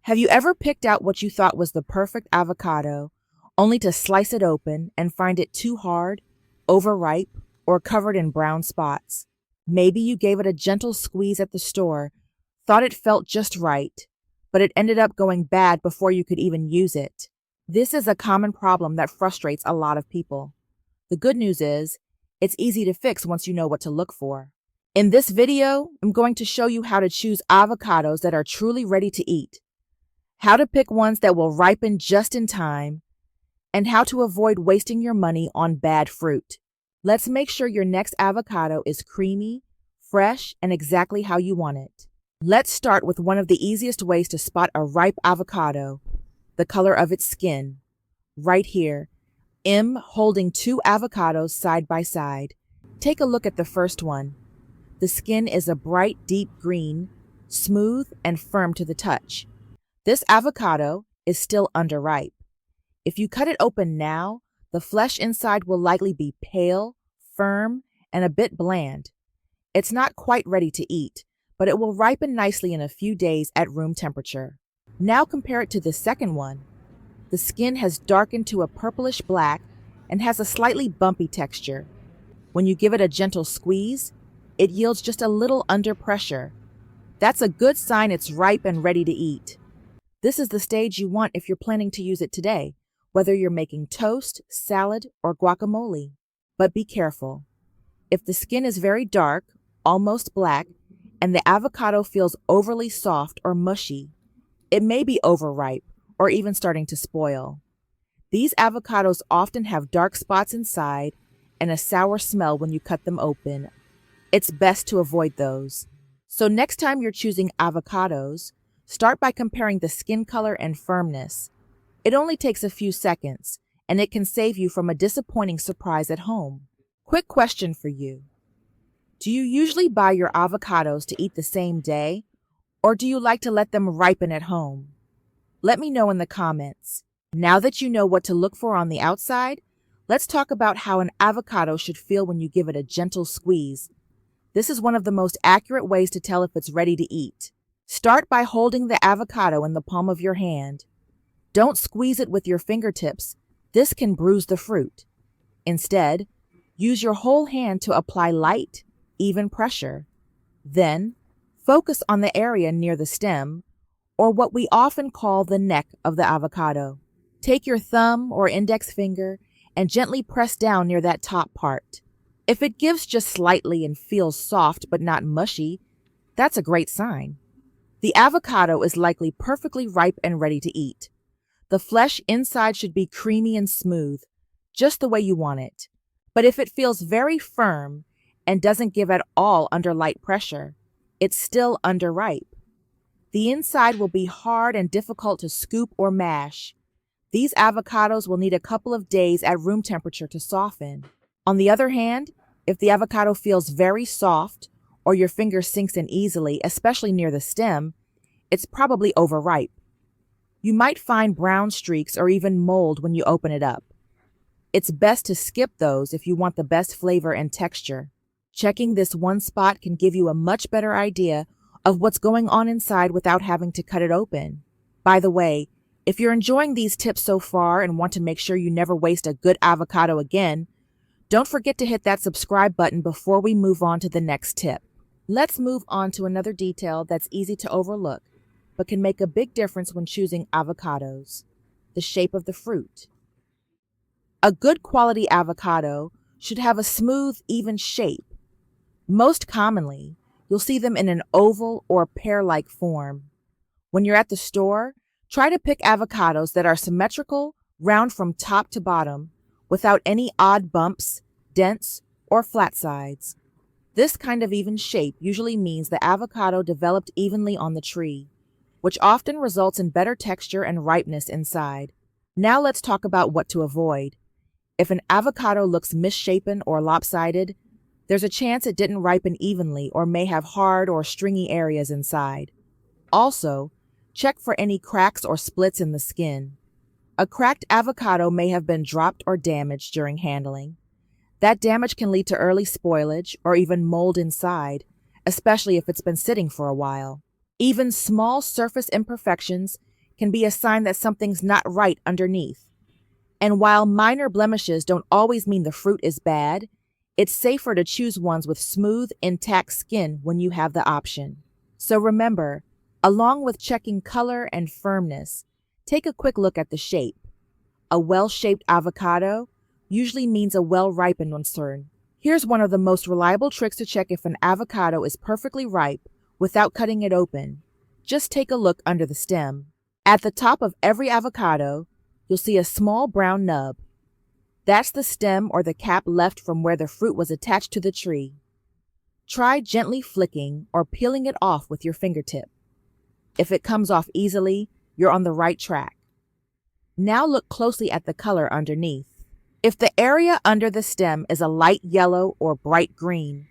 Have you ever picked out what you thought was the perfect avocado, only to slice it open and find it too hard, overripe, or covered in brown spots? Maybe you gave it a gentle squeeze at the store, thought it felt just right, but it ended up going bad before you could even use it. This is a common problem that frustrates a lot of people. The good news is, it's easy to fix once you know what to look for. In this video, I'm going to show you how to choose avocados that are truly ready to eat, how to pick ones that will ripen just in time, and how to avoid wasting your money on bad fruit. Let's make sure your next avocado is creamy, fresh, and exactly how you want it. Let's start with one of the easiest ways to spot a ripe avocado, the color of its skin. Right here, I'm holding two avocados side by side. Take a look at the first one. The skin is a bright, deep green, smooth and firm to the touch. This avocado is still underripe. If you cut it open now, the flesh inside will likely be pale, firm, and a bit bland. It's not quite ready to eat, but it will ripen nicely in a few days at room temperature. Now compare it to the second one. The skin has darkened to a purplish black and has a slightly bumpy texture. When you give it a gentle squeeze, it yields just a little under pressure. That's a good sign it's ripe and ready to eat. This is the stage you want if you're planning to use it today, whether you're making toast, salad, or guacamole. But be careful. If the skin is very dark, almost black, and the avocado feels overly soft or mushy, it may be overripe or even starting to spoil. These avocados often have dark spots inside and a sour smell when you cut them open. It's best to avoid those. So next time you're choosing avocados, start by comparing the skin color and firmness. It only takes a few seconds, and it can save you from a disappointing surprise at home. Quick question for you. Do you usually buy your avocados to eat the same day, or do you like to let them ripen at home? Let me know in the comments. Now that you know what to look for on the outside, let's talk about how an avocado should feel when you give it a gentle squeeze. This is one of the most accurate ways to tell if it's ready to eat. Start by holding the avocado in the palm of your hand. Don't squeeze it with your fingertips. This can bruise the fruit. Instead, use your whole hand to apply light, even pressure. Then, focus on the area near the stem, or what we often call the neck of the avocado. Take your thumb or index finger and gently press down near that top part. If it gives just slightly and feels soft but not mushy, that's a great sign. The avocado is likely perfectly ripe and ready to eat. The flesh inside should be creamy and smooth, just the way you want it. But if it feels very firm and doesn't give at all under light pressure, it's still underripe. The inside will be hard and difficult to scoop or mash. These avocados will need a couple of days at room temperature to soften. On the other hand, if the avocado feels very soft or your finger sinks in easily, especially near the stem, it's probably overripe. You might find brown streaks or even mold when you open it up. It's best to skip those if you want the best flavor and texture. Checking this one spot can give you a much better idea of what's going on inside without having to cut it open. By the way, if you're enjoying these tips so far and want to make sure you never waste a good avocado again, don't forget to hit that subscribe button before we move on to the next tip. Let's move on to another detail that's easy to overlook, but can make a big difference when choosing avocados: the shape of the fruit. A good quality avocado should have a smooth, even shape. Most commonly, you'll see them in an oval or pear-like form. When you're at the store, try to pick avocados that are symmetrical, round from top to bottom, without any odd bumps, dents, or flat sides. This kind of even shape usually means the avocado developed evenly on the tree, which often results in better texture and ripeness inside. Now let's talk about what to avoid. If an avocado looks misshapen or lopsided, there's a chance it didn't ripen evenly or may have hard or stringy areas inside. Also, check for any cracks or splits in the skin. A cracked avocado may have been dropped or damaged during handling. That damage can lead to early spoilage or even mold inside, especially if it's been sitting for a while. Even small surface imperfections can be a sign that something's not right underneath. And while minor blemishes don't always mean the fruit is bad, it's safer to choose ones with smooth, intact skin when you have the option. So remember, along with checking color and firmness, take a quick look at the shape. A well-shaped avocado usually means a well-ripened concern. Here's one of the most reliable tricks to check if an avocado is perfectly ripe without cutting it open. Just take a look under the stem. At the top of every avocado, you'll see a small brown nub. That's the stem or the cap left from where the fruit was attached to the tree. Try gently flicking or peeling it off with your fingertip. If it comes off easily, you're on the right track. Now look closely at the color underneath. If the area under the stem is a light yellow or bright green,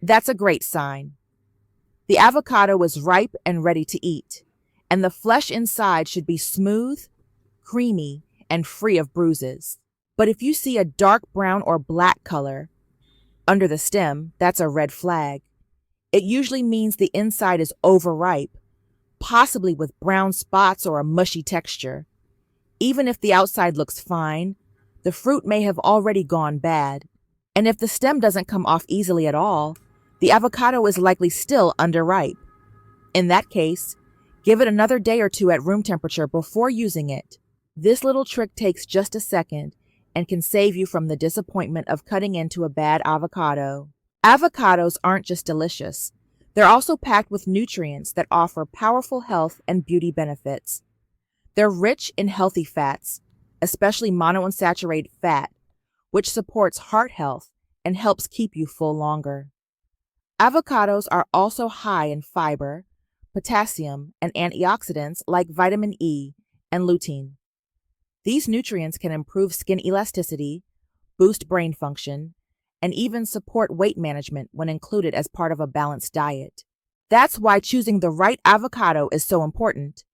that's a great sign. The avocado is ripe and ready to eat, and the flesh inside should be smooth, creamy, and free of bruises. But if you see a dark brown or black color under the stem, that's a red flag. It usually means the inside is overripe, possibly with brown spots or a mushy texture. Even if the outside looks fine, the fruit may have already gone bad. And if the stem doesn't come off easily at all, the avocado is likely still underripe. In that case, give it another day or two at room temperature before using it. This little trick takes just a second and can save you from the disappointment of cutting into a bad avocado. Avocados aren't just delicious. They're also packed with nutrients that offer powerful health and beauty benefits. They're rich in healthy fats, especially monounsaturated fat, which supports heart health and helps keep you full longer. Avocados are also high in fiber, potassium, and antioxidants like vitamin E and lutein. These nutrients can improve skin elasticity, boost brain function, and even support weight management when included as part of a balanced diet. That's why choosing the right avocado is so important.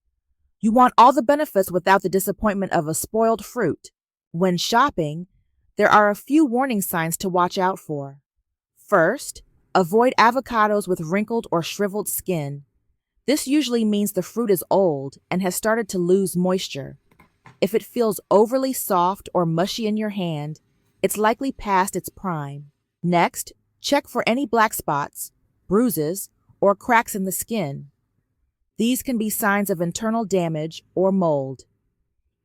You want all the benefits without the disappointment of a spoiled fruit. When shopping, there are a few warning signs to watch out for. First, avoid avocados with wrinkled or shriveled skin. This usually means the fruit is old and has started to lose moisture. If it feels overly soft or mushy in your hand, it's likely past its prime. Next, check for any black spots, bruises, or cracks in the skin. These can be signs of internal damage or mold.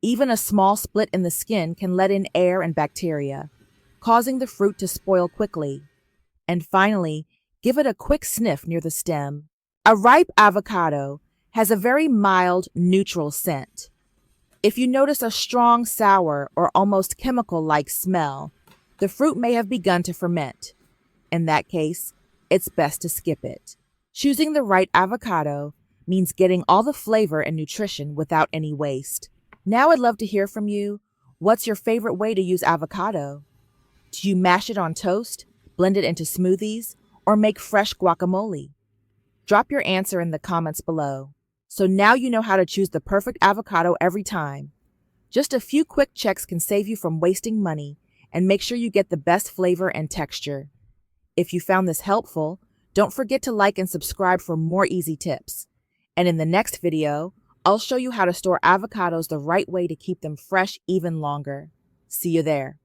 Even a small split in the skin can let in air and bacteria, causing the fruit to spoil quickly. And finally, give it a quick sniff near the stem. A ripe avocado has a very mild, neutral scent. If you notice a strong sour or almost chemical-like smell, the fruit may have begun to ferment. In that case, it's best to skip it. Choosing the right avocado means getting all the flavor and nutrition without any waste. Now I'd love to hear from you. What's your favorite way to use avocado? Do you mash it on toast, blend it into smoothies, or make fresh guacamole? Drop your answer in the comments below. So now you know how to choose the perfect avocado every time. Just a few quick checks can save you from wasting money and make sure you get the best flavor and texture. If you found this helpful, don't forget to like and subscribe for more easy tips. And in the next video, I'll show you how to store avocados the right way to keep them fresh even longer. See you there.